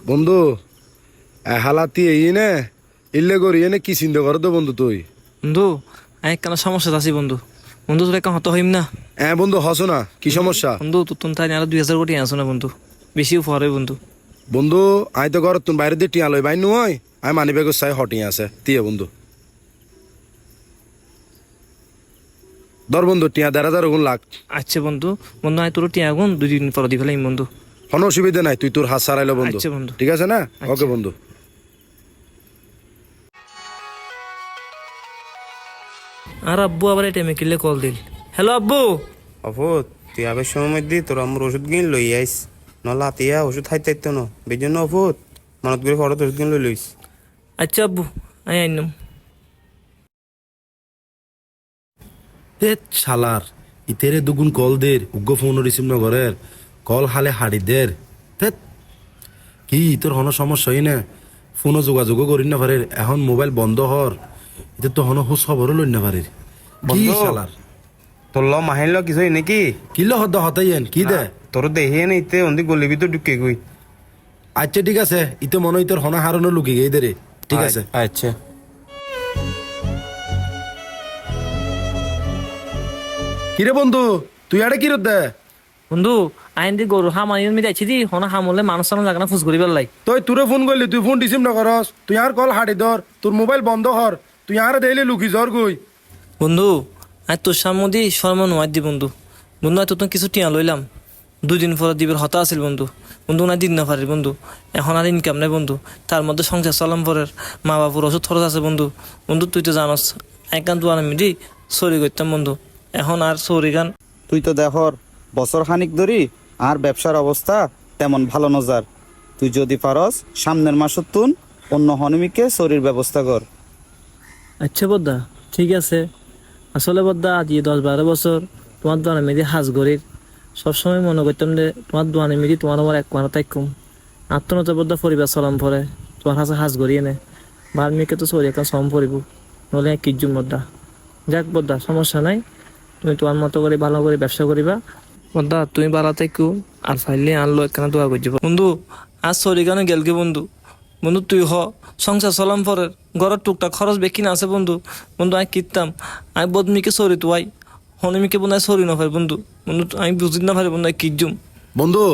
বন্ধু হালাতি এই নে ইল্লে করি এনে কি চিন্তা কর তো বন্ধু তুই বন্ধু আমি কেন সমস্যা আছি বন্ধু বন্ধু তোর এখন হত হইম না বন্ধু হসো না কি সমস্যা বন্ধু তোর তাই আর 2000 কোটি আছো না বন্ধু বেশি উপহার বন্ধু বন্ধু আই তো ঘর তুমি বাইরে দিয়ে টিয়া লই বাইর নয় আমি মানি ব্যাগ চাই হটিং আছে দিয়ে বন্ধু ধর বন্ধু টিয়া 1,500 লাখ। আচ্ছা বন্ধু বন্ধু আমি তোর টিয়া গুণ 2 দিন পর দি ফেলাইম বন্ধু কোনো অসুবিধা নাই তুই তোর হাত সারাইলো বন্ধু। আচ্ছা বন্ধু ঠিক আছে না ওকে বন্ধু। আর আব্বু আবার এই টাইমে কিলে কল দিল। হ্যালো আব্বু। অফুত তুই আবার সময় দি তোর আমার ওষুধ কিন লই আইস নলা হাতিয়া ওষুধ খাইতে না বেজন্য অফুত মানত করে ফটো ওষুধ কিন লই লইস। আচ্ছা আব্বু আমি আইনম। শালার ইতেরে দুগুণ কল দের উগ্র ফোন রিসিভ ন করের কল হালে হাড়ি দের কি তোর হন সমস্যা হই না ফোনও যোগাযোগ করি না পারে এখন মোবাইল বন্ধ হর এটা তো হন হুস খবরও লই না পারে কি শালার তোর ল মাহিল কিছু নাকি কি ল হদ হতাইয়েন কি দে তোর দেহে না ইতে অন্দি গলি ভিতর ঢুকে গই। আচ্ছা ঠিক আছে ইতে মনে হয় তোর হনা হারানো লুকি গেই দে রে ঠিক আছে আচ্ছা কিরে বন্ধু তুই আরে কি রদ দে বন্ধু আইন দি গরু হাম আইন মি যাইছি দি হনা হামলে মানুষ সামনে জাগনা ফুস করি বেলাই তুই তোরে ফোন করলি তুই ফোন রিসিভ না করস তুই আর কল হাড়ি ধর তোর মোবাইল বন্ধ হর তুই আর দেইলে লুকি জ্বর গই বন্ধু আই তোর সামনে দি শর্ম নয় দি বন্ধু বন্ধু আই তোর কিছু টিয়া লইলাম 2 দিন পর দিবের হতা আছিল বন্ধু বন্ধু না দিন না পারি বন্ধু এখন আর ইনকাম নাই বন্ধু তার মধ্যে সংসার চলাম পরের মা বাপুর ওষুধ খরচ আছে বন্ধু বন্ধু তুই তো জানস একান দু আমি দি চুরি করতাম বন্ধু এখন আর চুরি গান তুই তো দেখর বছর খানিক ধরি আর ব্যবসার অবস্থা তেমন ভালো নজার তুই যদি পারস সামনের মাসত তুন অন্য হনমিকে চুরির ব্যবস্থা কর। আচ্ছা বদ্দা ঠিক আছে আসলে বদ্দা আজ 10-12 বছর তোমার দোয়ানে মেয়েদি হাজ গরির সবসময় মনে করতাম যে তোমার দোয়ানে মেয়েদি তোমার আমার এক মারা তাইকুম আত্মনতা বদ্দা পরিবার চলাম পরে তোমার হাসে হাজ গড়িয়ে নে বার মেয়েকে তো চুরি একটা সম পড়িব নহলে এক কিজুম বদ্দা যাক বদ্দা সমস্যা নাই তুমি তোমার মতো করে ভালো করে ব্যবসা করিবা বদ্দা তুমি বাড়া থাকো আর ফাইলে আনলো একখানা দোয়া করছি বন্ধু আজ চুরি গানে গেলকে বন্ধু বন্ধু তুই সংসার চলাম পরে ঘরের টুকটাক খরচ বেশি না আছে বন্ধু বন্ধু আমি কিনতাম আমি বদমিকে সরি তো আই হনমিকে বন্ধু সরি না ভাই বন্ধু বন্ধু আমি বুঝি না ভাই বন্ধু কিজুম বন্ধু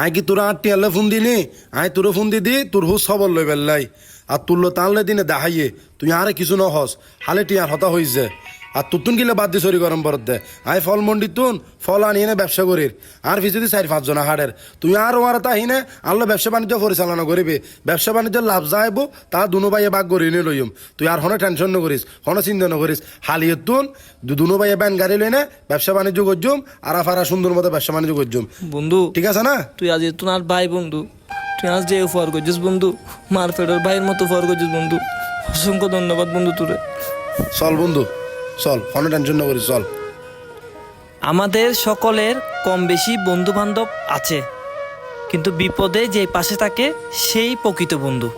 আই কি তোরা আটটি আল্লাহ ফোন দিনি আই তোর ফোন দি তোর হুস খবর লই বেললাই আর তুললো তানলে দিনে দেখাইয়ে তুই আরে কিছু নহস হালে টিয়ার হতা হইছে আর তুতুন গিলে বাদ দি সরি গরম বরদ দে আই ফল মন্ডি তুন ফল আনিয়ে ব্যবসা করির আর ফিসে 4-5 জন হাড়ের তুই আর ওর তা হিনে আল্লাহ ব্যবসা বাণিজ্য পরিচালনা করিবি ব্যবসা বাণিজ্য লাভ যাইব তা দুনো ভাইয়ে বাগ করি নিয়ে লইম তুই আর হনে টেনশন নকরিস হনে চিন্তা নকরিস হালিয়ে তুন দুনো ভাইয়ে ব্যান গাড়ি লইনে ব্যবসা বাণিজ্য করজুম আর আফারা সুন্দর মতো ব্যবসা বাণিজ্য করজুম বন্ধু ঠিক আছে না তুই আজ তোমার ভাই বন্ধু তুই আজ যে উপহার করছিস বন্ধু মার ফেডার ভাইয়ের মতো উপহার করছিস বন্ধু অসংখ্য ধন্যবাদ বন্ধু তোরে চল বন্ধু চল কোনো টেনশন না করিস চল। আমাদের সকলের কম বেশি বন্ধু বান্ধব আছে কিন্তু বিপদে যে পাশে থাকে সেই প্রকৃত বন্ধু।